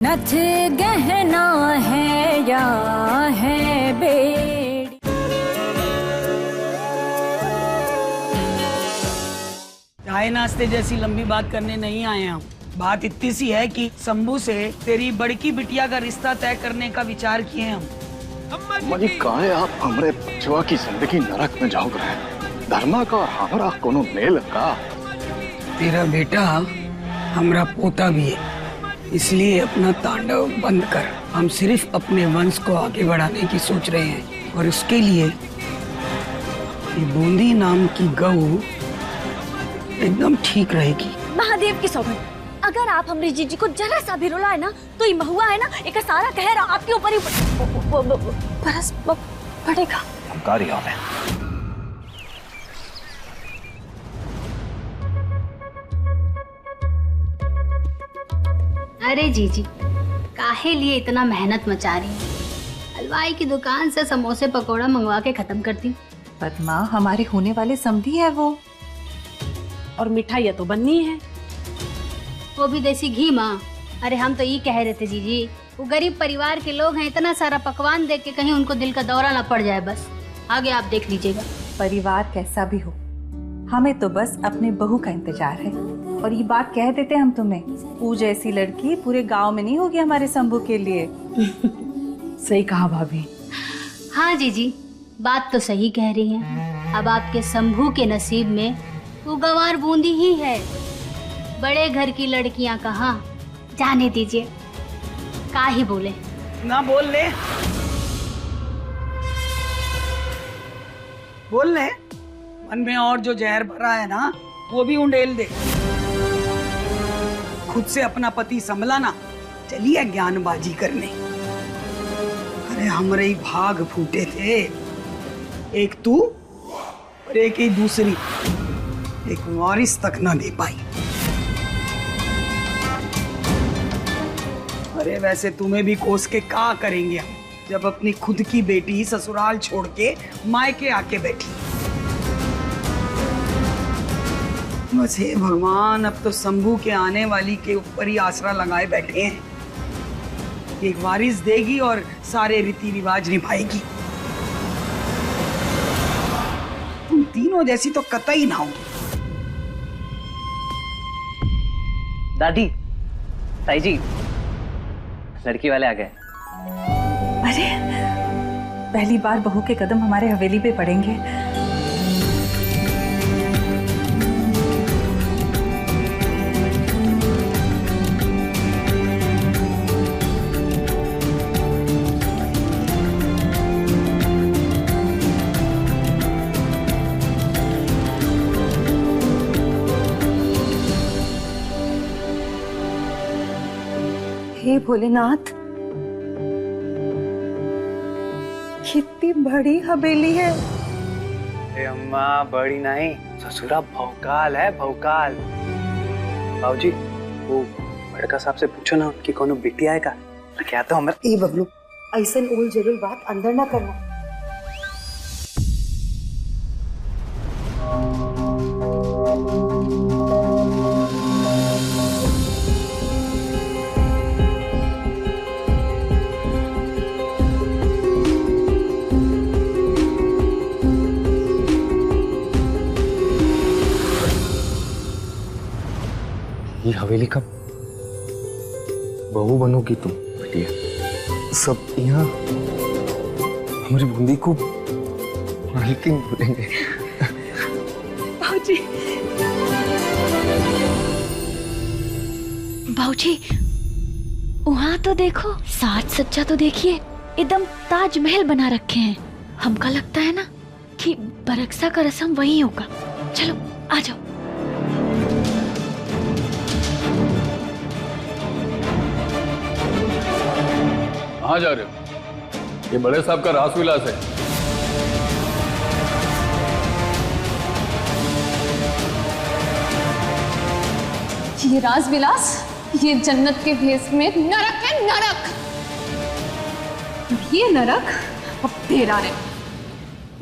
नथ गहना है या है बेड़ी। चाय नाश्ते जैसी लंबी बात करने नहीं आए हम। बात इतनी सी है कि शंभू से तेरी बड़की बिटिया का रिश्ता तय करने का विचार किए हम। अम्मा जी काहे आप हमरे बचवा की जिंदगी नरक में जाओ रहे। धर्मा का और हमारा कोनो मेल का। तेरा बेटा हमरा पोता भी है, इसलिए अपना तांडव बंद कर। हम सिर्फ अपने वंश को आगे बढ़ाने की सोच रहे हैं और उसके लिए ये बूंदी नाम की गऊ एकदम ठीक रहेगी। महादेव की सौगंध, अगर आप हमारी जीजी को जरा सा भी रुलाए ना तो ये महुआ है ना एक सारा कहर आपके ऊपर ही बरस पड़ेगा। अरे जीजी काहे लिए इतना मेहनत मचा रही है? हलवाई की दुकान से समोसे पकोड़ा मंगवा के खत्म करती। पद्मा हमारे होने वाले समधी है वो, और मिठाइयाँ तो बननी है, वो भी देसी घी माँ। अरे हम तो ये कह रहे थे जीजी, वो गरीब परिवार के लोग हैं, इतना सारा पकवान देख के कहीं उनको दिल का दौरा ना पड़ जाए। बस आगे आप देख लीजिएगा। परिवार कैसा भी हो, हमें तो बस अपने बहू का इंतजार है। और ये बात कह देते हम तुम्हें, वो जैसी लड़की पूरे गांव में नहीं होगी हमारे शंभू के लिए। सही कहा भाभी। हाँ जीजी बात तो सही कह रही हैं। अब आपके शंभू के नसीब में वो गंवार बूंदी ही है। बड़े घर की लड़कियां कहाँ, जाने दीजिए, का ही बोले। ना बोल ले, बोल ले। मन में और जो जहर भरा है ना वो भी उंडेल दे। खुद से अपना पति संभलाना, चलिए ज्ञानबाजी करने। अरे हमारे ही भाग फूटे थे, एक तू और एक ही दूसरी, एक वारिस तक ना दे पाई। अरे वैसे तुम्हें भी कोस के क्या करेंगे हम, जब अपनी खुद की बेटी ससुराल छोड़ के मायके आके बैठी। बस हे भगवान, अब तो शंभू के आने वाली के ऊपर ही आसरा लगाए बैठे हैं। एक वारिस देगी और सारे रीति रिवाज निभाएगी। तुम तीनों जैसी तो कतई ना होगी। दादी, ताई जी, लड़की वाले आ गए। अरे पहली बार बहू के कदम हमारे हवेली पे पड़ेंगे। हे भोलेनाथ, कितनी बड़ी हवेली है। अरे अम्मा बड़ी नहीं, ससुरा भौकाल है, भौकाल। बाबूजी वो बड़का साहब से पूछो ना कि कोनो बिटिया है का। क्या तो हमारा ए बबलू, ऐसा उल जरूर बात अंदर ना करना। ये हवेली का बहू बनोगी तुम बेटिया। सब यहाँ हमारी बूंदी को मालकिन बोलेंगे। भाऊजी, भाऊजी वहाँ तो देखो, साज सज्जा तो देखिए, एकदम ताजमहल बना रखे हैं। हमका लगता है ना कि बरकसा का रस्म वही होगा। चलो आ जाओ। कहाँ जा रहे हो? ये बड़े साहब का रासविलास है। ये रासविलास, ये जन्नत के भेष में नरक है, नरक। ये नरक अब तेरा है।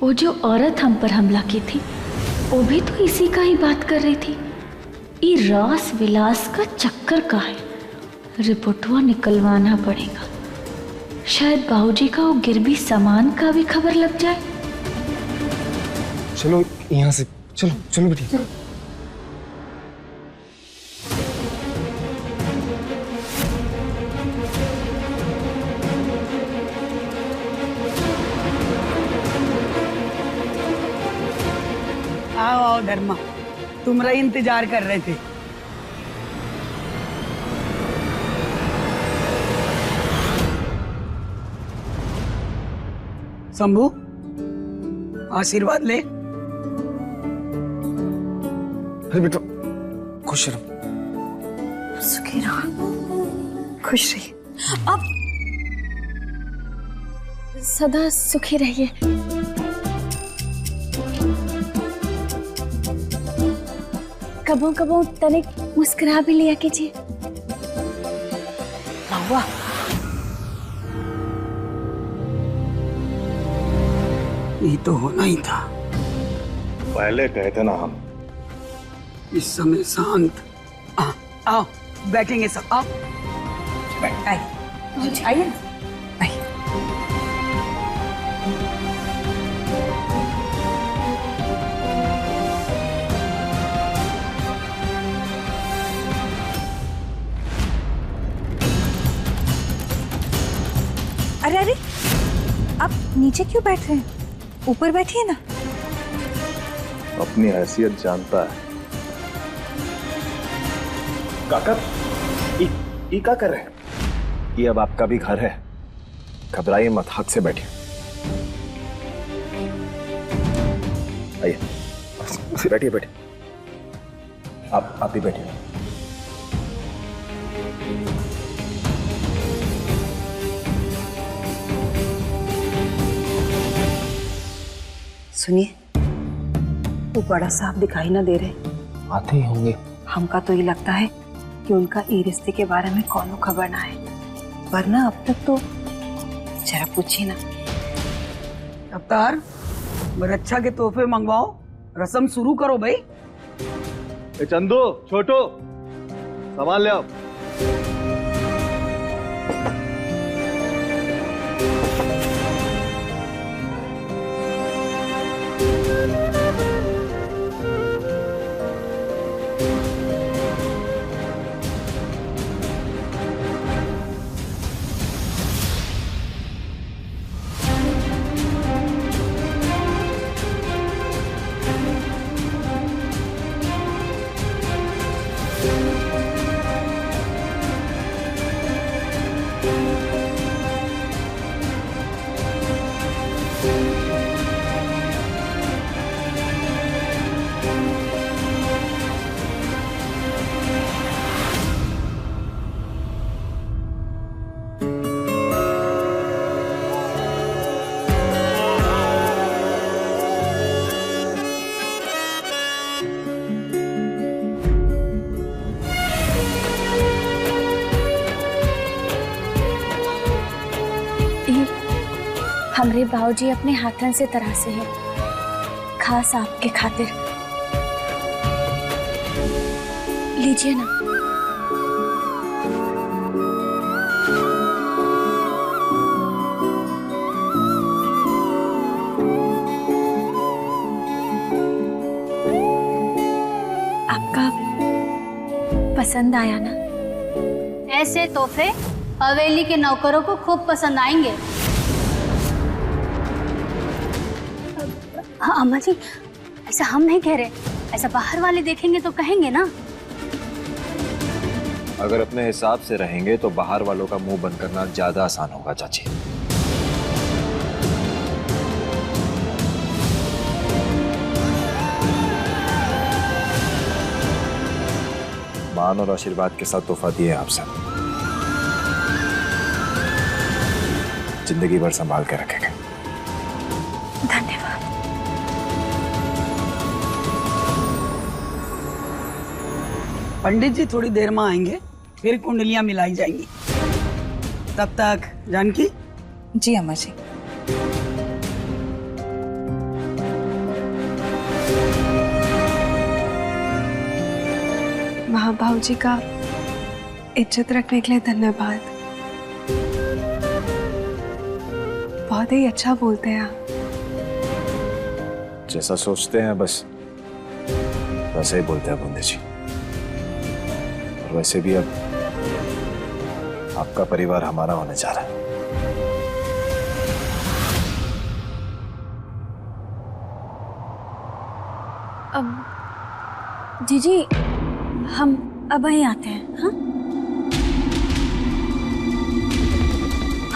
वो जो औरत हम पर हमला की थी, वो भी तो इसी का ही बात कर रही थी। ये रास विलास का चक्कर का है। रिपोर्टवा निकलवाना पड़ेगा। शायद बाबूजी का वो गिरवी सामान का भी खबर लग जाए। चलो यहाँ से, चलो चलो बेटी। आओ आओ धर्मा, तुम्हारा इंतजार कर रहे थे। शंभू, आशीर्वाद ले। अरे बेटा, खुश रहो। सुखी रहो, खुश रहिए। अब सदा सुखी रहिए। कबो कबो तनिक मुस्कुरा भी लिया कीजिए। महुआ, ये तो होना ही था। पहले कहते ना हम। इस समय शांत। आओ बैठेंगे सब, आओ। आइए ना, आइए। अरे अरे, आप नीचे क्यों बैठ रहे हैं? ऊपर बैठिए ना। अपनी हैसियत जानता है। काका, ये क्या कर रहे हैं? ये अब आपका भी घर है, घबराइए मत, हक से बैठिए। आइए, बैठिए बैठिए। आप ही बैठिए। सुनिए, वो बड़ा साहब दिखाई ना दे रहे। आते ही होंगे। हमका तो ये लगता है कि उनका ई रिश्ते के बारे में कौनो खबर ना है, वरना अब तक तो जरा पूछिए ना। अवतार, बरच्छा के तोहफे मंगवाओ, रस्म शुरू करो भाई। चंदू, छोटू, सामान ले आओ। हमरे बाबूजी अपने हाथन से तरासे हैं, खास आपके खातिर। लीजिए ना। आपका पसंद आया ना? ऐसे तोहफे हवेली के नौकरों को खूब पसंद आएंगे। हाँ अम्मा जी, ऐसा हम नहीं कह रहे, ऐसा बाहर वाले देखेंगे तो कहेंगे ना। अगर अपने हिसाब से रहेंगे तो बाहर वालों का मुंह बंद करना ज्यादा आसान होगा चाची। मान और आशीर्वाद के साथ तोहफा दिए आपसे, जिंदगी भर संभाल के रखेंगे। धन्यवाद। पंडित जी थोड़ी देर में आएंगे, फिर कुंडलियां मिलाई जाएंगी। तब तक जानकी। जी अम्मा जी। वहाँ भाऊजी का इज्जत रखने के लिए धन्यवाद। बहुत ही अच्छा बोलते हैं आप। जैसा सोचते हैं बस वैसे ही बोलते हैं बूंदी जी। और वैसे भी अब आपका परिवार हमारा होने जा रहा है। अब जीजी हम अब वहीं आते हैं। हाँ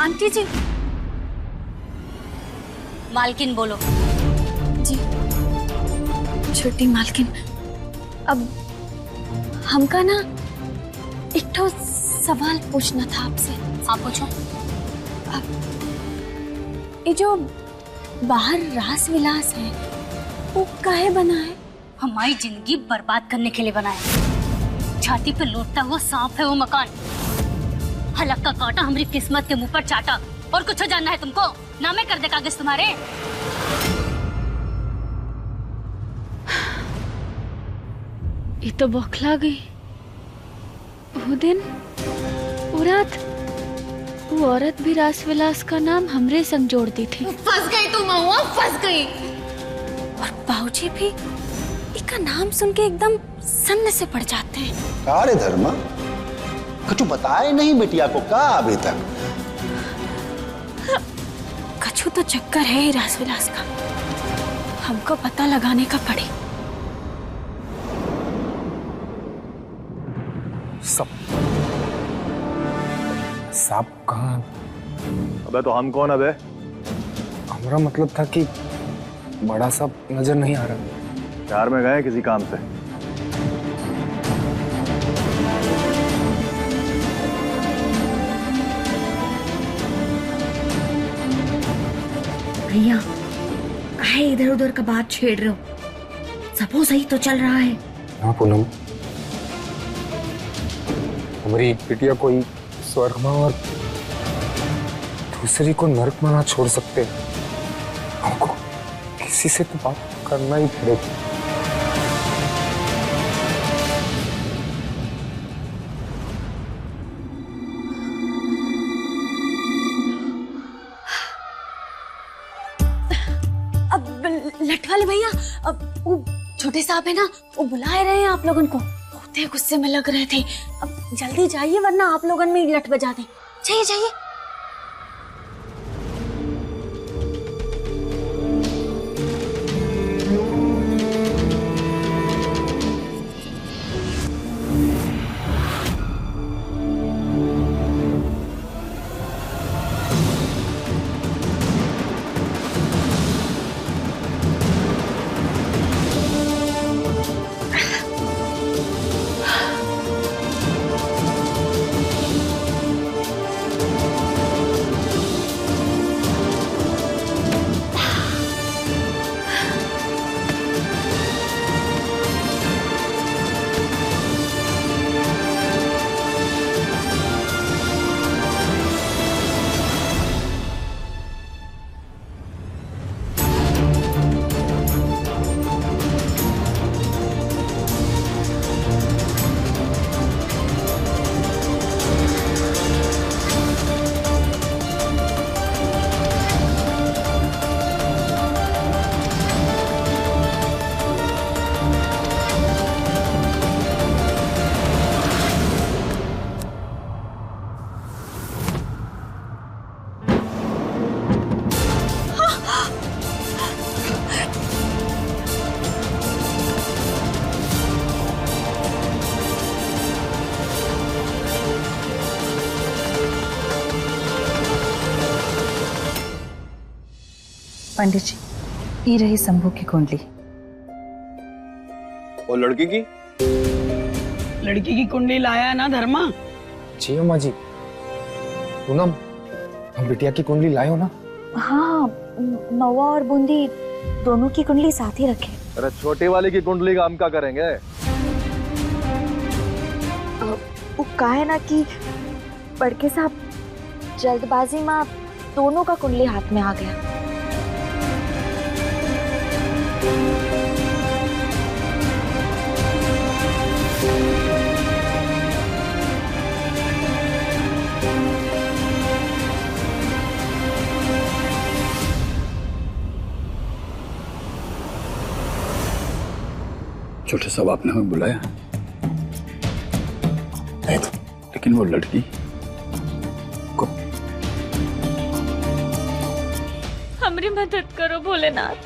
आंटी जी। मालकिन बोलो। जी छोटी मालकिन, अब हमका ना एक ठो सवाल पूछना था आपसे। हाँ पूछो। ये जो बाहर रास विलास है वो काहे बना है? हमारी जिंदगी बर्बाद करने के लिए बना है। छाती पे लौटता हुआ सांप है वो मकान। हलक का कांटा हमारी किस्मत के मुंह पर चाटा। और कुछ जानना है तुमको? नामे कर दे कागज तुम्हारे। ये तो बौखला गई। वो दिन वो रात वो औरत भी रासविलास का नाम हमरे संग जोड़ती थी। फंस गई तुम महुआ, फंस गई। और बाबूजी भी इसका नाम सुन के एकदम सन्न से पड़ जाते हैं। का रे धर्मा, कछु बताए नहीं बिटिया को का अभी तक? कछु तो चक्कर है ही रासविलास का, हमको पता लगाने का पड़े। सांप कहाँ? अबे तो हम कौन? अबे हमारा मतलब था कि बड़ा सांप नजर नहीं आ रहा। शहर में गए किसी काम से? भैया काहे इधर उधर का बात छेड़ रहे हो? सब सही तो चल रहा है। हाँ पूनम, हमारी बिटिया कोई स्वर्ग में और दूसरी को नरक में ना छोड़ सकते। हमको किसी से तो बात करना ही पड़ेगा। अब लट वाले भैया, अब वो छोटे साहब है ना, वो बुला रहे हैं आप लोगन को। बहुत गुस्से में लग रहे थे। अब जल्दी जाइए वरना आप लोगन में लट बजा दें। जाइए जाइए। पंडित जी, ये रही शंभू की कुंडली। और लड़की की? लड़की की कुंडली लाया है ना धर्मा? जी अम्मा जी। पूनम, हम बिटिया की कुंडली लाए हो ना? हाँ, महुआ और बूंदी दोनों की कुंडली साथ ही रखे। अरे छोटी वाली की कुंडली का हम क्या करेंगे? वो कहा है ना कि बड़के साहब जल्दबाजी में दोनों का कुंडली हाथ में आ गया। छोटे साहब, आपने हमें बुलाया? नहीं तो। लेकिन वो लड़की को हमारी मदद करो भोलेनाथ।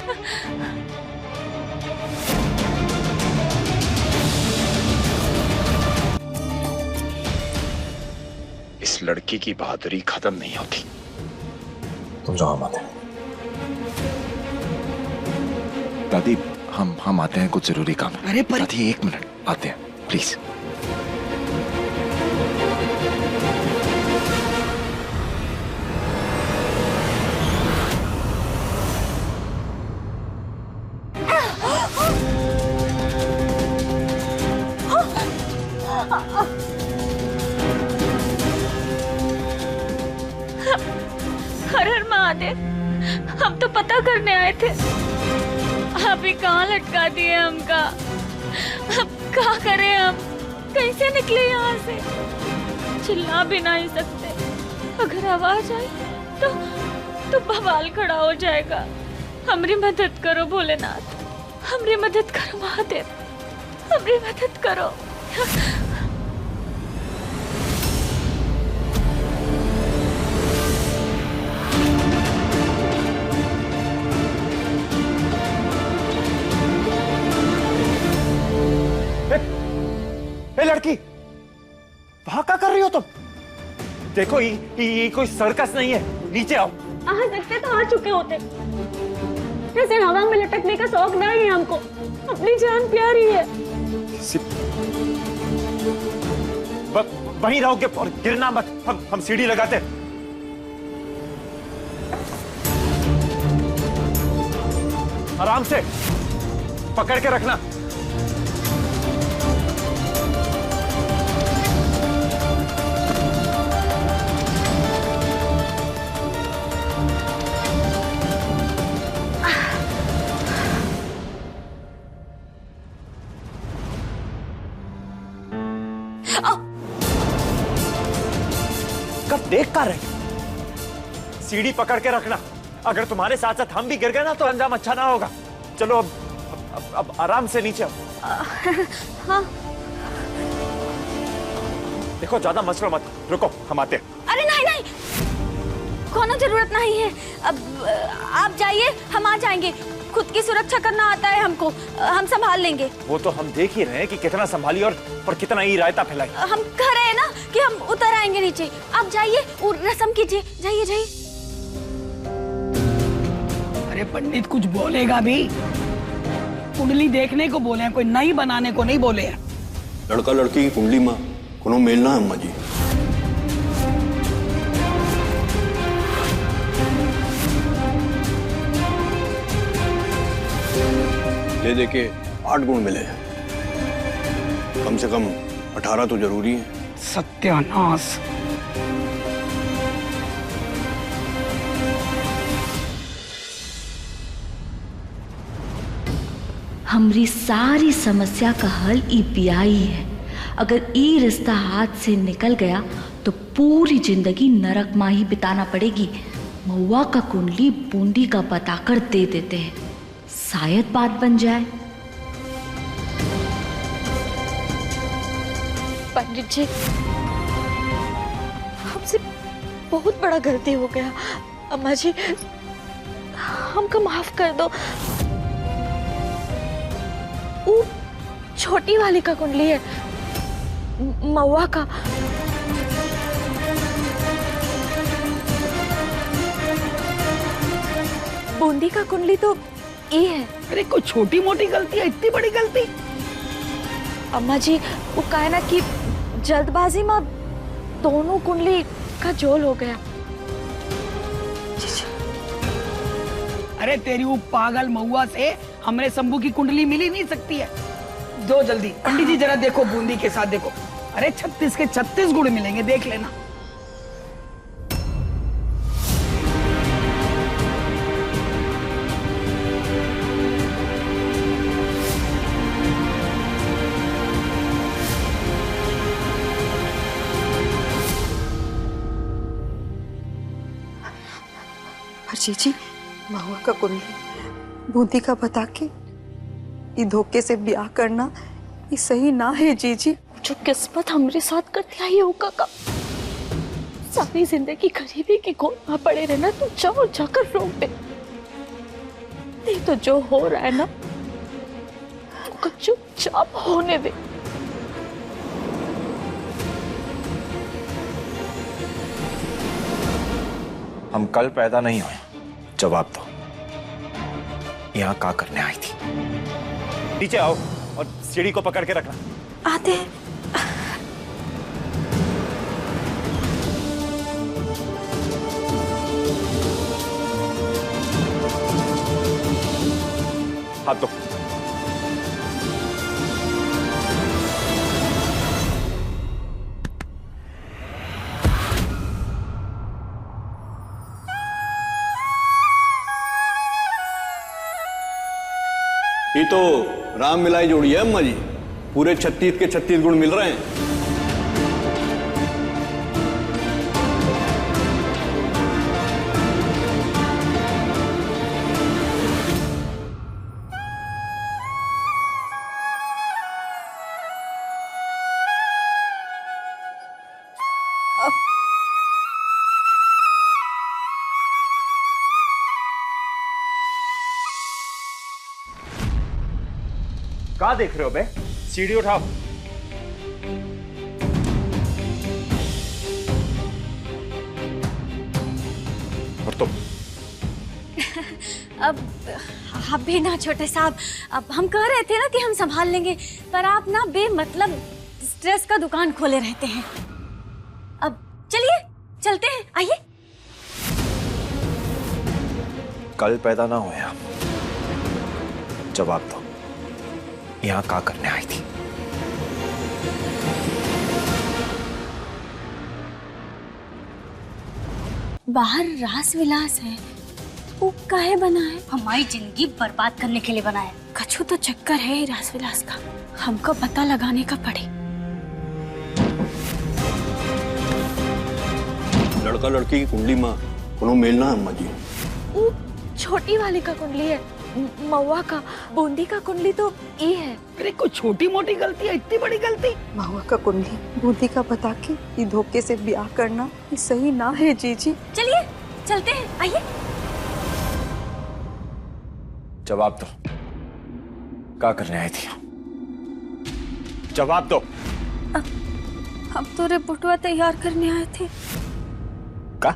इस लड़की की बहादुरी खत्म नहीं होती। तुम जाओ, हम आते हैं। दादी, हम आते हैं, कुछ जरूरी काम है। अरे दादी 1 मिनट, आते हैं प्लीज। हर हर महादेव, हम तो पता करने आए थे, अभी कहाँ लटका दिए हमका। अब क्या करें हम, कैसे निकले यहाँ से? चिल्ला भी नहीं सकते, अगर आवाज आई तो बवाल खड़ा हो जाएगा। हमारी मदद करो भोलेनाथ, हमारी मदद करो महादेव, हमारी मदद करो। लड़की, वहां क्या कर रही हो तुम? देखो ये कोई सर्कस नहीं है, नीचे आओ। आ सकते तो आ चुके होते, ऐसे हवा में लटकने का शौक नहीं है हमको, अपनी जान प्यारी है। वहीं रहोगे और गिरना मत, हम सीढ़ी लगाते। आराम से पकड़ के रखना। कब देख कर रहे, सीढ़ी पकड़ के रखना। अगर तुम्हारे साथ साथ हम भी गिर गए ना तो अंजाम अच्छा ना होगा। चलो अब आराम से नीचे आओ। हाँ। देखो ज्यादा मसलो मत, रुको हम आते हैं। अरे नहीं, कोनो जरूरत नहीं है। अब आप जाइए, हम आ जाएंगे। खुद की सुरक्षा करना आता है हमको, हम संभाल लेंगे। वो तो हम देख ही रहे हैं कि कितना संभाली और कितना ही रायता फैलाई। हम कह रहे हैं ना कि हम उतर आएंगे नीचे। आप जाइए और रस्म कीजिए, जाइए। अरे पंडित कुछ बोलेगा भी? कुंडली देखने को बोले हैं, कोई नई बनाने को नहीं बोले हैं। लड़का लड़की की कुंडली में कोनो मेल ना है अम्मा जी। ये देखिए 8 गुण मिले हैं, कम से कम 18 तो जरूरी है। सत्यानाश। हमारी सारी समस्या का हल ई पियाई है। अगर ई रिश्ता हाथ से निकल गया तो पूरी जिंदगी नरक में ही बिताना पड़ेगी। महुआ का कुंडली बूंदी का बताकर दे देते हैं, शायद बात बन जाए। पंडित जी, हमसे बहुत बड़ा गलती हो गया। अम्मा जी, हमको माफ कर दो। वो छोटी वाली का कुंडली है, महुआ का। बूंदी का कुंडली तो ये है। अरे कोई छोटी मोटी गलती है, इतनी बड़ी गलती? अम्मा जी, वो कहा ना कि जल्दबाजी में दोनों कुंडली का जोल हो गया। अरे तेरी वो पागल महुआ से हमरे शंभू की कुंडली मिली नहीं सकती है। दो जल्दी पंडित जी, जरा देखो बूंदी के साथ देखो। अरे 36 के 36 गुण मिलेंगे, देख लेना। जीजी महुआ का कुंडली बूंदी का बता के ये धोखे से ब्याह करना ये सही ना है जीजी। जो किस्मत हमारे साथ करती आई होगा का सारी जिंदगी गरीबी की गोद में पड़े रहना, तू जाओ जाकर रोक दे। नहीं तो जो हो रहा है ना तो चुपचाप होने दे। हम कल पैदा नहीं हुए, जवाब दो। यहाँ क्या करने आई थी? नीचे आओ और सीढ़ी को पकड़ के रखना। आते हैं। हाथ दो। ये तो राम मिलाई जोड़ी है अम्मा जी, पूरे 36 के 36 गुण मिल रहे हैं। क्या देख रहे हो बे? सीढ़ी उठाओ। और तुम? अब आप भी ना छोटे साहब, अब हम कह रहे थे ना कि हम संभाल लेंगे, पर आप ना बेमतलब स्ट्रेस का दुकान खोले रहते हैं। अब चलिए चलते हैं, आइए। कल पैदा ना हुए आप, जवाब दो। यहाँ क्या करने आई थी? बाहर रास विलास है, वो काहे बना है? हमारी जिंदगी बर्बाद करने के लिए बना है। कछु तो चक्कर है रास विलास का, हमको पता लगाने का पड़े। लड़का लड़की की कुंडली माँ कोनो मेल ना अम्मा जी। वो छोटी वाली का कुंडली है, महुआ का बूंदी का कुंडली तो ये है। अरे कोई छोटी मोटी गलती है, इतनी बड़ी गलती? महुआ का कुंडली बूंदी का बता के ये धोखे से ब्याह करना ये सही ना है जीजी। चलिए चलते हैं, आइए। जवाब दो, क्या करने आई थी? जवाब दो। हम तो रिपोर्टवा तैयार करने आए थे। का?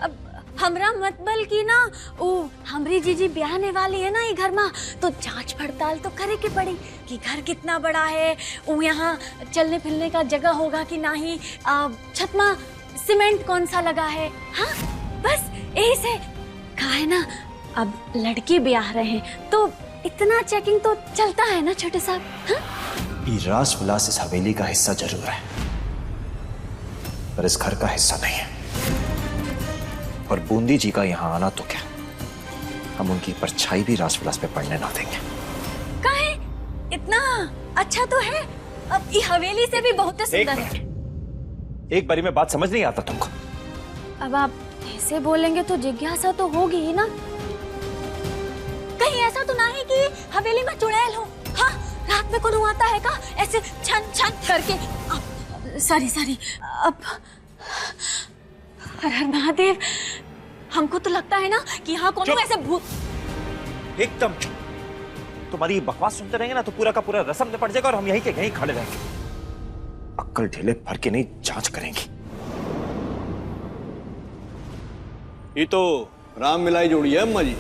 अब हमरा मतबल की ना वो हमरी जीजी ब्याहने वाली है ना ये घर में, तो जांच पड़ताल तो करे के पड़ी कि घर कितना बड़ा है, वो यहाँ चलने फिरने का जगह होगा कि नहीं, छत में सीमेंट कौन सा लगा है। हाँ बस यही से कहा है ना, अब लड़के ब्याह रहे हैं तो इतना चेकिंग तो चलता है ना छोटे साहब। हाँ? ये रास विलास इस हवेली का हिस्सा जरूर है, पर इस घर का हिस्सा नहीं है। और बूंदी जी का यहाँ आना तो क्या, हम उनकी परछाई भी रास विलास पे पड़ने ना देंगे। काहे? इतना अच्छा तो है, अब ये हवेली से भी बहुत सुंदर है। एक बारी में बात समझ नहीं आता तुमको? अब आप ऐसे बोलेंगे तो जिज्ञासा तो होगी ही ना। कहीं ऐसा तो नहीं कि हवेली में चुड़ैल हो? हाँ, रात में कौन आता है का ऐसे छन छन करके? सॉरी अब हर हर महादेव, हमको तो लगता है ना कि यहाँ कौन ऐसे भूत। एकदम चुप। तुम्हारी बकवास सुनते रहेंगे ना तो पूरा का पूरा रसम में पड़ जाएगा और हम यहीं के यहीं खड़े रहेंगे। अक्कल ढीले भर के नहीं, जांच करेंगी। ये तो राम मिलाई जोड़ी है अम्मा जी,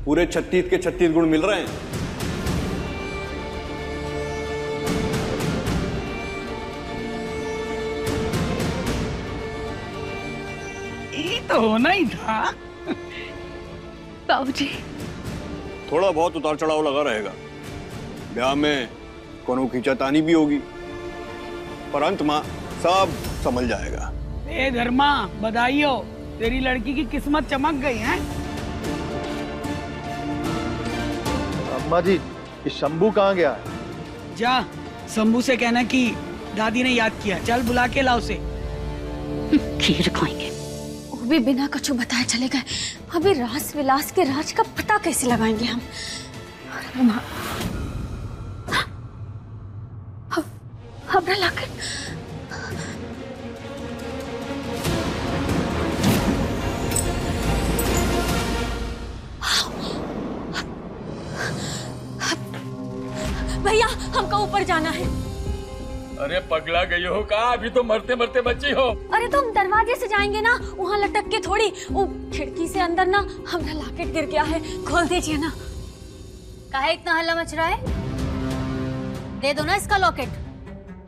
पूरे 36 के 36 गुण मिल रहे हैं। ये तो होना ही था। बाबूजी, थोड़ा बहुत उतार चढ़ाव लगा रहेगा, ब्याह में कोनो खींचातानी भी होगी, पर अंत में सब संभल जाएगा। ए धर्मा, बधाई हो, तेरी लड़की की किस्मत चमक गई है। अम्मा जी, ये शंभू कहाँ गया? जा शंभू से कहना कि दादी ने याद किया, चल बुला के लाओ उसे। खीर खाएंगे। वो भी बिना कुछ बताए चले गए। अभी रास विलास के राज का पता कैसे लगाएंगे हम? हमरा लॉकेट। भैया हमको ऊपर जाना है। अरे पगला गई हो का? अभी तो मरते मरते बची हो। अरे तो हम दरवाजे से जाएंगे ना, वहाँ लटक के थोड़ी। वो खिड़की से अंदर ना हमारा लॉकेट गिर गया है, खोल दीजिए ना। काहे इतना हल्ला मच रहा है? दे दो ना इसका लॉकेट।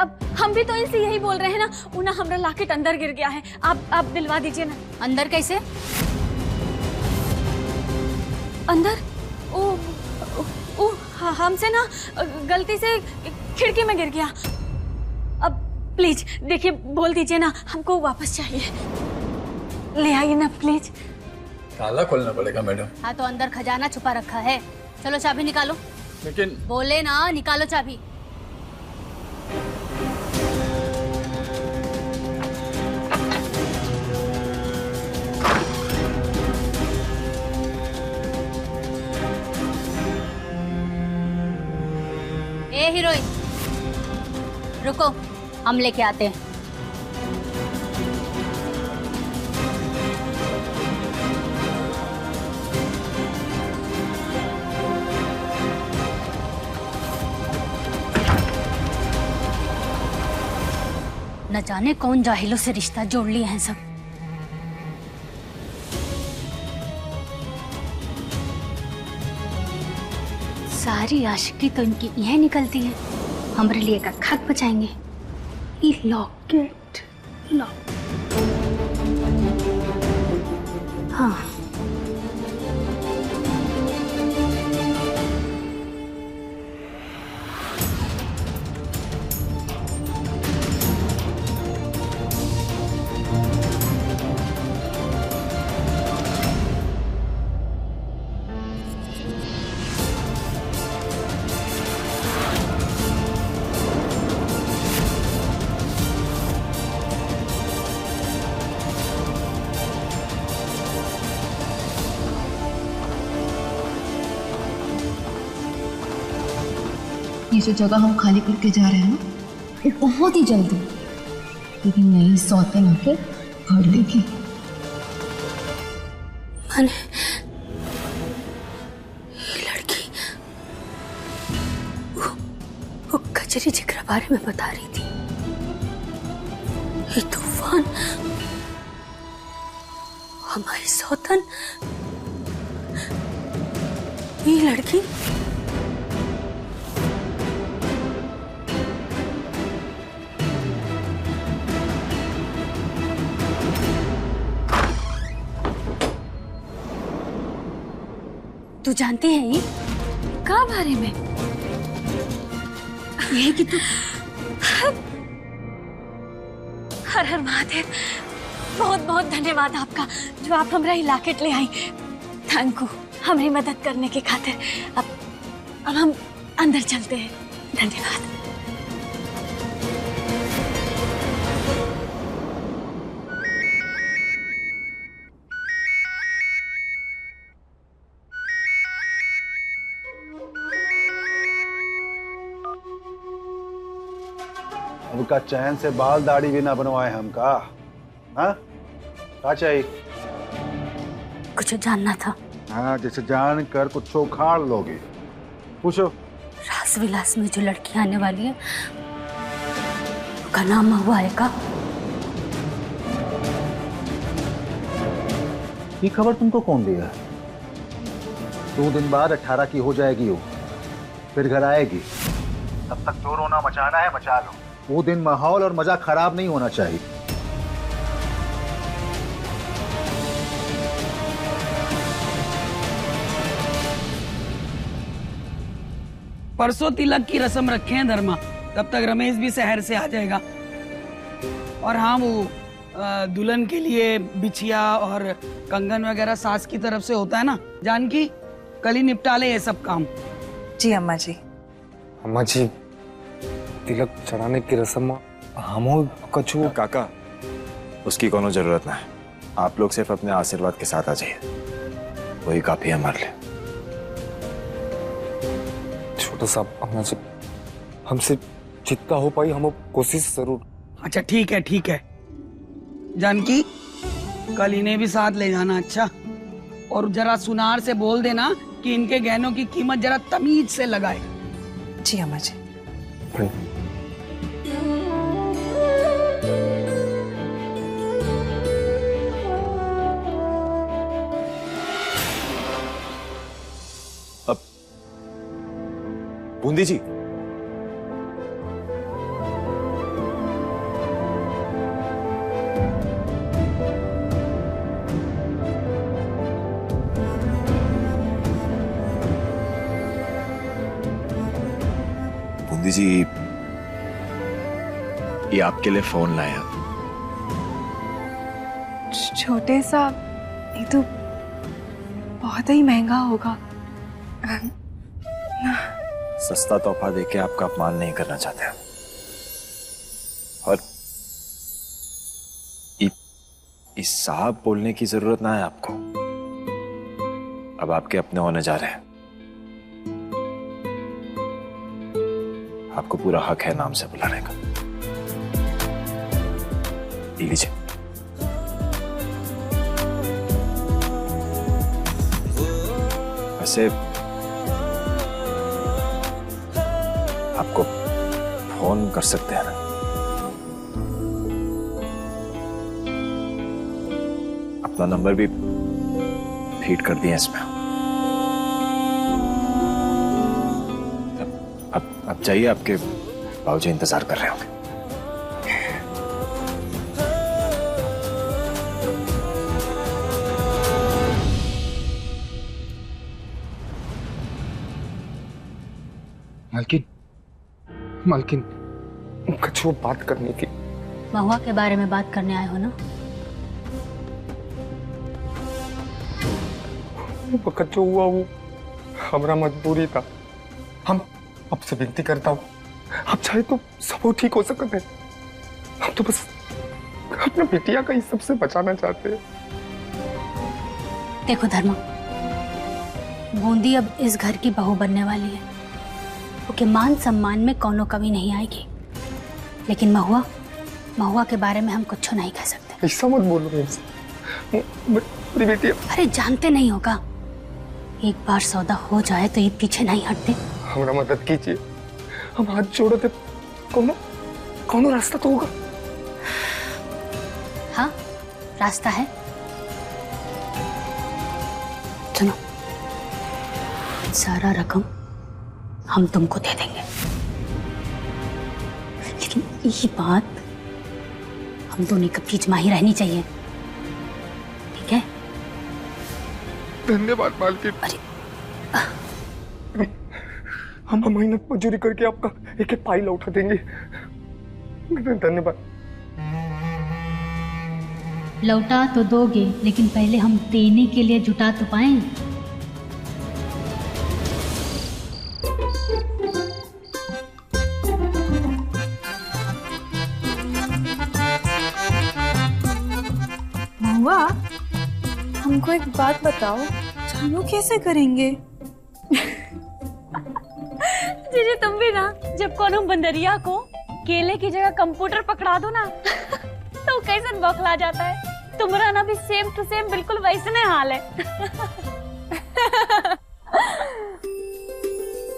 अब हम भी तो इनसे यही बोल रहे हैं ना, उना हमारा लॉकेट अंदर गिर गया है, आप दिलवा दीजिए ना। अंदर कैसे? अंदर ओ हमसे ना गलती से खिड़की में गिर गया। अब प्लीज देखिए, बोल दीजिए ना, हमको वापस चाहिए। ले आइए ना प्लीज। ताला खोलना पड़ेगा मैडम। हाँ तो अंदर खजाना छुपा रखा है। चलो चाबी निकालो। लेकिन बोले ना, निकालो चाबी। ए हीरोइन, रुको, हम लेके आते हैं। न जाने कौन जाहिलों से रिश्ता जोड़ लिए हैं सब। सारी आशिकी तो इनकी यह निकलती है। हमारे लिए का खाक बचाएंगे। ये लॉकेट हाँ, ये जो जगह हम खाली करके जा रहे हैं ना, वो बहुत ही जल्दी तेरी नई सौतेन आके भर देगी। मैंने ये लड़की वो कचरी जिक्र बारे में बता रही थी। ये तूफान हमारी सौतन, ये लड़की तू जानती है ये का बारे में? ये कि तू हर हर महादेव, बहुत बहुत धन्यवाद आपका जो आप हमारा इलाके ले आई। थैंक यू हमारी मदद करने के खातिर। अब हम अंदर चलते हैं। धन्यवाद। अब का चैन से बाल दाढ़ी भी ना बनवाए हम का? हाँ क्या चाहिए? कुछ जानना था। हाँ, जैसे जान कर कुछ उखाड़ लोगे। पूछो। रास विलास में जो लड़की आने वाली है, उसका नाम हुआ है का? ये खबर तुमको कौन दिया? 2 दिन बाद 18 की हो जाएगी वो, फिर घर आएगी। तब तक जो रोना मचाना है मचा लो। वो दिन माहौल और मजा खराब नहीं होना चाहिए। परसों तिलक की रस्म रखे हैं धर्मा, तब तक रमेश भी शहर से आ जाएगा। और हाँ, वो दुल्हन के लिए बिछिया और कंगन वगैरह सास की तरफ से होता है ना। जानकी, कल ही निपटा ले ये सब काम। जी अम्मा जी। अम्मा जी, तिलक चढ़ाने की रस्म हम कछु काका, उसकी कोनो जरूरत ना है। आप लोग सिर्फ अपने आशीर्वाद के साथ आ जाइए, वही काफी है हमारे लिए। छोटा साहब, हमसे जितना हो पाई हम कोशिश जरूर। अच्छा ठीक है। जानकी, कल इन्हें भी साथ ले जाना। अच्छा, और जरा सुनार से बोल देना कि इनके गहनों की कीमत जरा तमीज से लगाए। जी अम्मा जी। अब बूंदी जी, बूंदी जी, ये आपके लिए फोन लाया। छोटे साहब, ये तो बहुत ही महंगा होगा। सस्ता तोहफा देके आपका अपमान नहीं करना चाहते हम। और इस साहब बोलने की जरूरत ना है आपको, अब आपके अपने होने जा रहे हैं। आपको पूरा हक है नाम से बुलाने का। लीजिए। वैसे आपको फोन कर सकते हैं ना? अपना नंबर भी फीड कर दिया इसमें। अब जाइए, आपके बाबूजी इंतजार कर रहे होंगे। मालकिन, कुछ बात करनी थी। महुआ के बारे में बात करने आए हो ना? वक्त जो हुआ वो हमारा मजबूरी था। हम आपसे विनती करता हूँ, आप चाहे तो सब ठीक हो सकते हैं। हम तो बस अपना बिटिया का ही सबसे बचाना चाहते हैं। देखो धर्मा, बूंदी अब इस घर की बहू बनने वाली है, उसके मान सम्मान में कोनो कमी नहीं आएगी। लेकिन महुआ के बारे में हम कुछ नहीं कह सकते। ऐसा मत बोलो मेरी बेटी। अरे जानते नहीं होगा, एक बार सौदा हो जाए तो ये पीछे नहीं हटते। हमारा मदद कीजिए, हम हाथ जोड़े थे। कोनो रास्ता तो होगा। हाँ, रास्ता है। सुनो, सारा रकम हम तुमको दे देंगे, लेकिन ये बात हम दोनों के बीच में ही रहनी चाहिए, ठीक है? धन्यवाद मालकिन। हम मेहनत मजूरी करके आपका एक एक पाई लौटा देंगे। धन्यवाद। लौटा तो दोगे, लेकिन पहले हम देने के लिए जुटा तो पाएं। महुआ, हमको एक बात बताओ, चालू कैसे करेंगे? जीजी तुम भी ना, जब कोनो बंदरिया को केले की जगह कंप्यूटर पकड़ा दो ना तो कैसे बौखला जाता है। तुम्हारा ना भी सेम टू सेम बिल्कुल वैसने हाल है।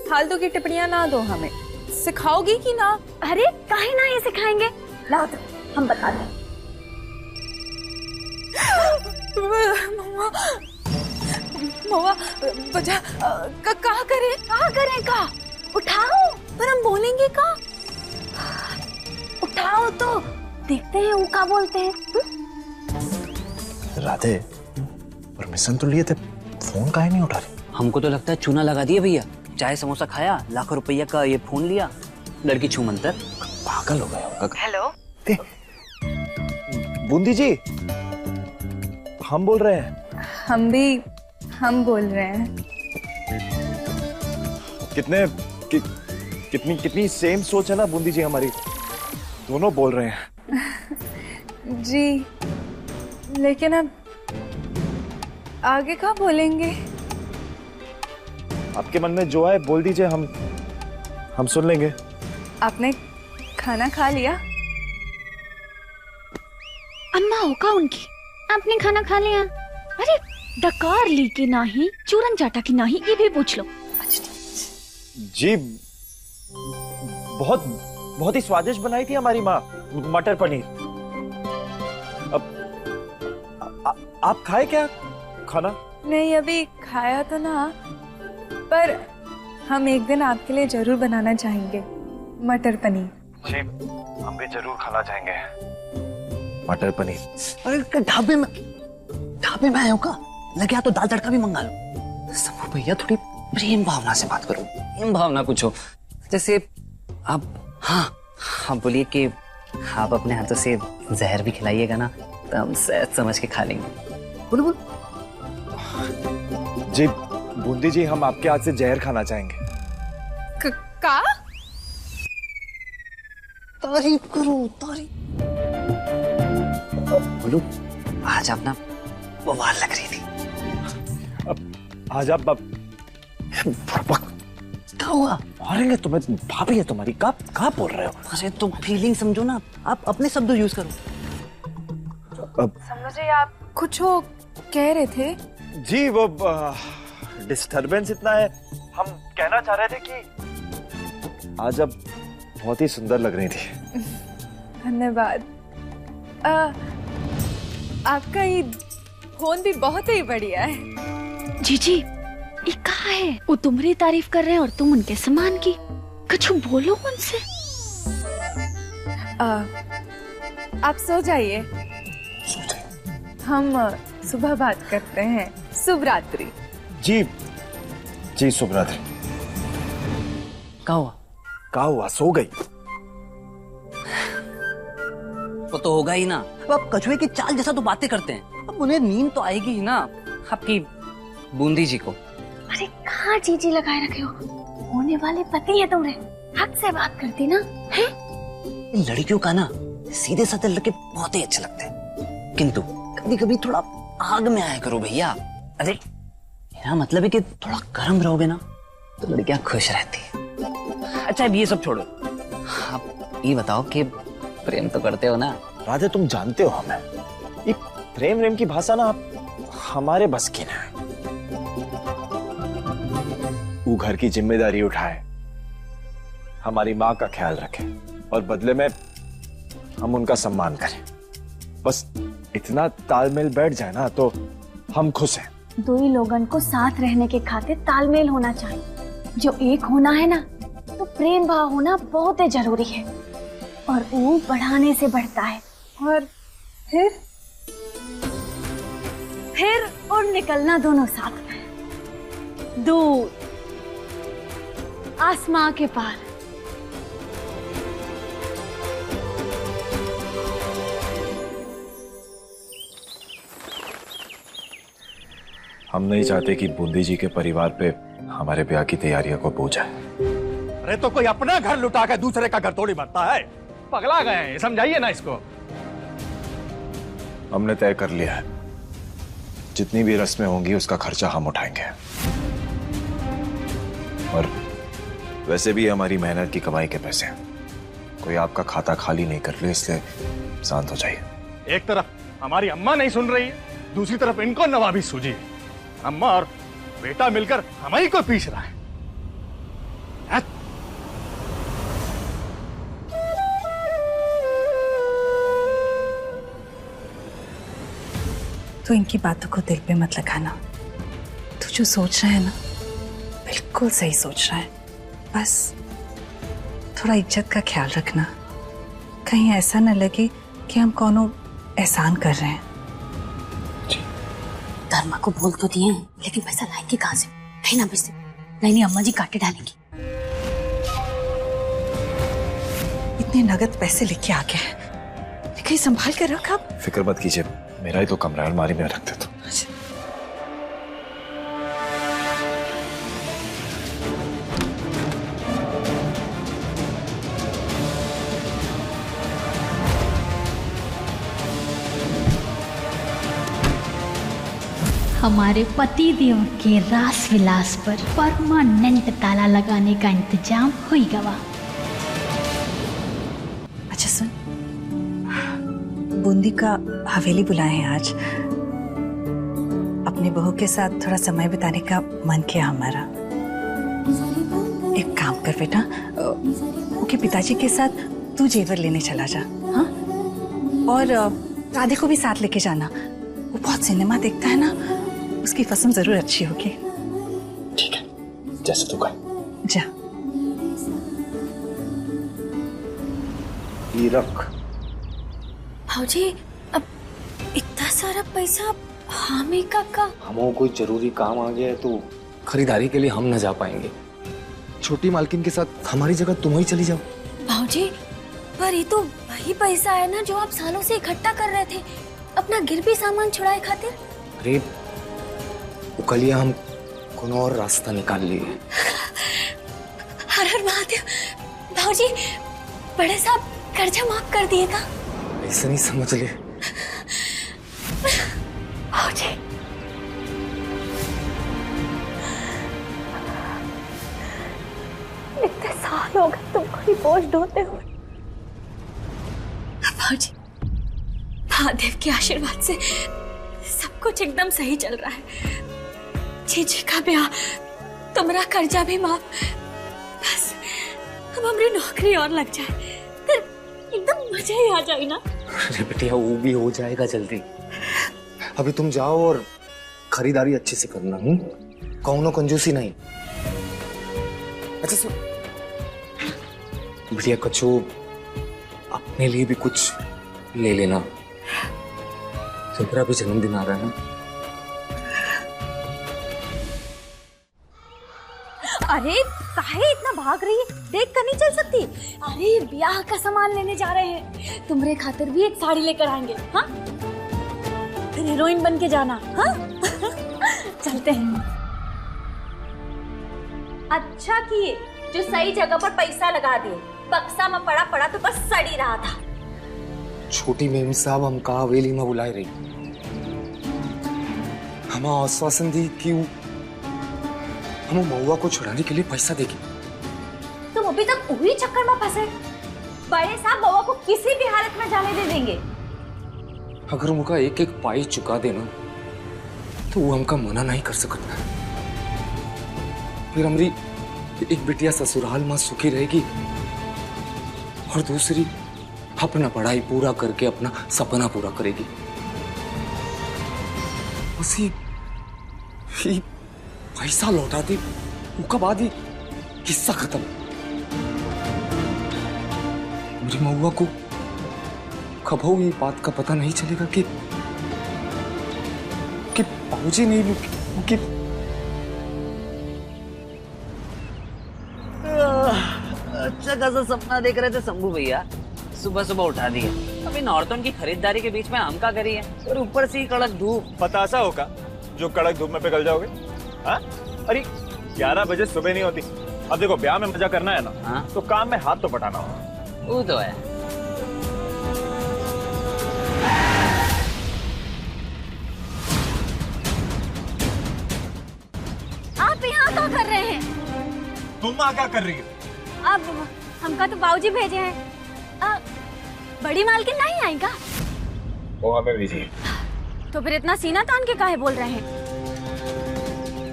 फालतू की टिप्पणियां ना दो, हमें सिखाओगी कि ना? अरे काहे ना ये सिखाएंगे, लाओ तो हम बता दें। महुआ बजा, कहाँ करें का? उठाओ, पर हम बोलेंगे का? उठाओ तो देखते हैं वो क्या बोलते हैं। राधे, परमिशन तो लिए थे, फोन काहे नहीं उठा रही? हमको तो लगता है चूना लगा दिया भैया। चाय समोसा खाया, लाखों रुपया का ये फोन लिया, लड़की छू मंतर। पागल हो गया। हेलो बूंदी जी, हम बोल रहे हैं। हम बोल रहे हैं। कितनी सेम सोच है ना बूंदी जी हमारी, दोनों बोल रहे हैं। जी लेकिन अब आगे क्या बोलेंगे? आपके मन में जो आए बोल दीजिए, हम सुन लेंगे। आपने खाना खा लिया? अम्मा होगा उनकी, आपने खाना खा लिया? अरे डकार ली की नहीं, चूरन चाटा की नहीं, ये भी पूछ लो। जी बहुत ही स्वादिष्ट बनाई थी हमारी माँ मटर पनीर। अब आप खाए क्या खाना? नहीं, अभी खाया तो ना, पर हम एक दिन आपके लिए जरूर बनाना चाहेंगे मटर पनीर। जी हम भी जरूर खाना चाहेंगे मटर पनीर। अरे ढाबे में आए हो का? लगे तो दाल तड़का भी मंगा लो। शंभू भैया थोड़ी प्रेम भावना से बात करो, प्रेम भावना पूछो। जैसे आप हाँ बोलिए कि आप अपने हाथों से जहर भी खिलाइएगा ना, तो हम सहज समझ के खा लेंगे। बोलो बोलो। जी बूंदी जी, हम आपके हाथ से जहर खाना चाहेंगे। का? तारीफ करो, तारीफ। बोलो, आज आप ना बवाल लग रही थी। आज आप क्या हुआ? मारेंगे तुम्हें, भाभी है तुम्हारी। कहाँ बोल रहे हो? अरे तो फीलिंग समझो ना, आप अपने शब्द यूज करो। समझे, आप कुछ हो कह रहे थे? जी वो डिस्टरबेंस इतना है, हम कहना चाह रहे थे कि आज आप बहुत ही सुंदर लग रही थी। धन्यवाद। आपका ये फोन भी बहुत ही बढ़िया है। जीजी, ये कहाँ है? वो तुम्हारी तारीफ कर रहे हैं और तुम उनके सम्मान की। कुछ बोलो उनसे। आप सो जाइए, हम सुबह बात करते हैं। शुभ रात्रि। जी शुभ रात्रि। क्या हुआ? सो गई? वो तो होगा ही ना। अब आप कछुए की चाल जैसा तो बातें करते हैं, अब उन्हें नींद तो आएगी ही ना, आपकी बूंदी जी को। अरे कहाँ जीजी लगाए रखे हो? होने वाले पति है तुम्हें, हक से बात करती ना है? लड़कियों का ना सीधे साधे लड़के बहुत ही अच्छे लगते हैं, किंतु कभी कभी थोड़ा आग में आया करो भैया। अरे मेरा मतलब है कि थोड़ा गर्म रहोगे ना तो लड़कियां खुश रहती है। अच्छा अब ये सब छोड़ो, आप ये बताओ कि प्रेम तो करते हो ना? राधे तुम जानते हो हमें, ये प्रेम की भाषा ना हमारे बस की ना। वो घर की जिम्मेदारी उठाए, हमारी माँ का ख्याल रखे और बदले में हम उनका सम्मान करें। बस इतना तालमेल बैठ जाए ना तो हम खुश हैं। दो ही लोगन को साथ रहने के खातिर तालमेल होना चाहिए। जो एक होना है ना, तो प्रेम भाव होना बहुत ही जरूरी है, और वो बढ़ाने से बढ़ता है। और फिर और निकलना दोनों साथ में, दूर आसमां के पार। हम नहीं चाहते कि बूंदी जी के परिवार पे हमारे ब्याह की तैयारियों को बोझ आए। अरे तो कोई अपना घर लुटा के दूसरे का घर थोड़ी भरता है। पगला गए हैं, समझाइए ना इसको। हमने तय कर लिया है, जितनी भी रस्में होंगी उसका खर्चा हम उठाएंगे, और वैसे भी हमारी मेहनत की कमाई के पैसे हैं। कोई आपका खाता खाली नहीं कर ले, इसलिए शांत हो जाइए। एक तरफ हमारी अम्मा नहीं सुन रही है, दूसरी तरफ इनको नवाबी सूझी। अम्मा और बेटा मिलकर हमारी को पीस रहा है। तो इनकी बातों को दिल पे मत लगाना। तू जो सोच रहा है ना, बिल्कुल सही सोच रहा है। बस थोड़ा इज्जत का ख्याल रखना, कहीं ऐसा न लगे कि हम कोनो एहसान कर रहे हैं। धर्मा को बोल तो दिए हैं, लेकिन पैसा लाएंगे कहाँ से? नहीं ना बेचते, नहीं अम्मा जी काटे डालेंगी। इतने नगद पैसे लेके आ गए, कहीं संभाल कर रख। आप फिक्र मत कीजिए, मेरा ही तो कमरा है, अलमारी में रख दे तो। हमारे पति देव के रास विलास पर परमानेंट ताला लगाने का इंतजाम हुई गवा। अच्छा सुन, बूंदी का हवेली बुलाए हैं आज। अपनी बहू के साथ थोड़ा समय बिताने का मन किया हमारा। एक काम कर बेटा, उनके पिताजी के साथ तू जेवर लेने चला जा, हाँ? और राधे को भी साथ लेके जाना। वो बहुत सिनेमा देखता है ना, उसकी पसंद जरूर अच्छी होगी। ठीक है, जैसे तू कहे। जा। ये रख। भाजी, अब इतना सारा पैसा हामी काका। हमों कोई जरूरी काम आ गया है तो खरीदारी के लिए हम न जा पाएंगे। छोटी मालकिन के साथ हमारी जगह तुम ही चली जाओ। भाजी, पर ये तो वही पैसा है ना जो आप सालों से इकट्ठा कर रहे थे अपना गिरवी सामान छुड़ाए खातिर। अरे उकलिया, हम कौन और रास्ता निकाल लिए। हर हर महादेव। भाजी, बड़े साहब कर्जा माफ कर दिएगा। ऐसा नहीं समझ ले। भाजी, इतने साल हो गए तुमको ये बोझ ढोते हुए। भाजी, महादेव के आशीर्वाद से सब कुछ एकदम सही चल रहा है। जीजी का ब्याह, तुम्हारा कर्जा भी माफ। बस अब हमारी नौकरी और लग जाए फिर एकदम मजा ही आ जाए ना। अरे बेटिया, वो भी हो जाएगा जल्दी। अभी तुम जाओ और खरीदारी अच्छे से करना। कौनो कंजूसी नहीं। अच्छा सुन बेटिया, कच्छू अपने लिए भी कुछ ले लेना। तेरा भी जन्मदिन आ रहा है ना। अरे काहे इतना भाग रही है, देख कर नहीं चल सकती। अरे ब्याह का सामान लेने जा रहे हैं, तुम्हारे खातिर भी एक साड़ी लेकर आएंगे। हाँ, फिर हीरोइन बन के जाना। हाँ चलते हैं। अच्छा किए जो सही जगह पर पैसा लगा दिए। बक्सा में पड़ा पड़ा तो बस सड़ ही रहा था। छोटी मेम साहब हमका हवेली में बुलाए रही। हम आश्वासन दी कि हम महुआ को छुड़ाने के लिए पैसा देगी। तुम अभी तक वही चक्कर में फंसे। बड़े साहब बउआ को किसी भी हालत में जाने दे देंगे। अगर उनका एक एक पाई चुका देना तो वो हमका मना नहीं कर सकता। फिर हमारी एक बिटिया ससुराल में सुखी रहेगी और दूसरी अपना पढ़ाई पूरा करके अपना सपना पूरा करेगी। उसी पैसा लौटा दी, उसका बाद ही किस्सा खत्म। मेरी महुआ को कभी ये बात का पता नहीं चलेगा कि बाबूजी नहीं कि अच्छा खासा सपना देख रहे थे शंभू भैया, सुबह सुबह उठा दिए। अभी नॉर्थन की खरीदारी के बीच में हम क्या करिए, और ऊपर से कड़क धूप। बतासा होगा जो कड़क धूप में पिघल जाओगे। हाँ? अरे 11 बजे सुबह नहीं होती। अब देखो, ब्याह में मजा करना है ना। हाँ? तो काम में हाथ तो बटाना होगा। वो तो है। आप यहाँ क्या कर रहे हैं? तुम क्या कर रही हो? अब हमका तो बाबूजी भेजे हैं। बड़ी मालकिन नहीं आएगा? वो हमें भेजी। तो फिर इतना सीना तान के काहे बोल रहे हैं?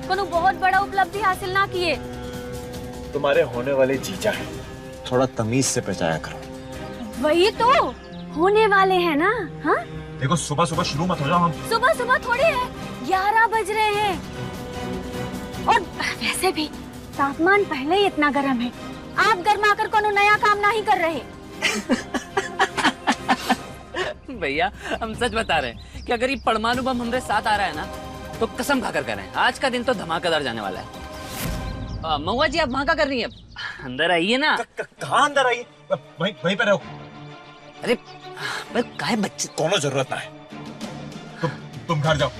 कोनो बहुत बड़ा उपलब्धि हासिल ना किए। तुम्हारे होने वाले जीजा है। थोड़ा तमीज से पहचाया करो। वही तो होने वाले हैं ना। हाँ, देखो सुबह सुबह शुरू मत हो जाओ। हम सुबह सुबह थोड़ी है, 11 बज रहे हैं। और वैसे भी तापमान पहले ही इतना गर्म है। आप गर्माकर कोनो नया काम नहीं कर रहे। भैया हम सच बता रहे हैं कि अगर ये परमाणु बम हमारे साथ आ रहा है ना तो कसम खाकर कह रहे हैं आज का दिन तो धमाकेदार जाने वाला है। महुआ जी आप वहाँ क्या कर रही हैं? अंदर आइए ना। कहाँ अंदर आइए? वहीं पे रहो। अरे काहे बच्चे, कोनो जरूरत ना है। तुम घर जाओ,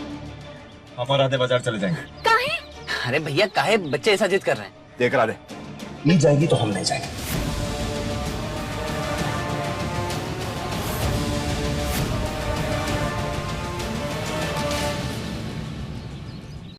हम और राधे बाजार चले जाएंगे। काहे? अरे भैया काहे बच्चे ऐसा जिद कर रहे हैं? देख राधे, नहीं जाएगी तो हम नहीं जाएंगे।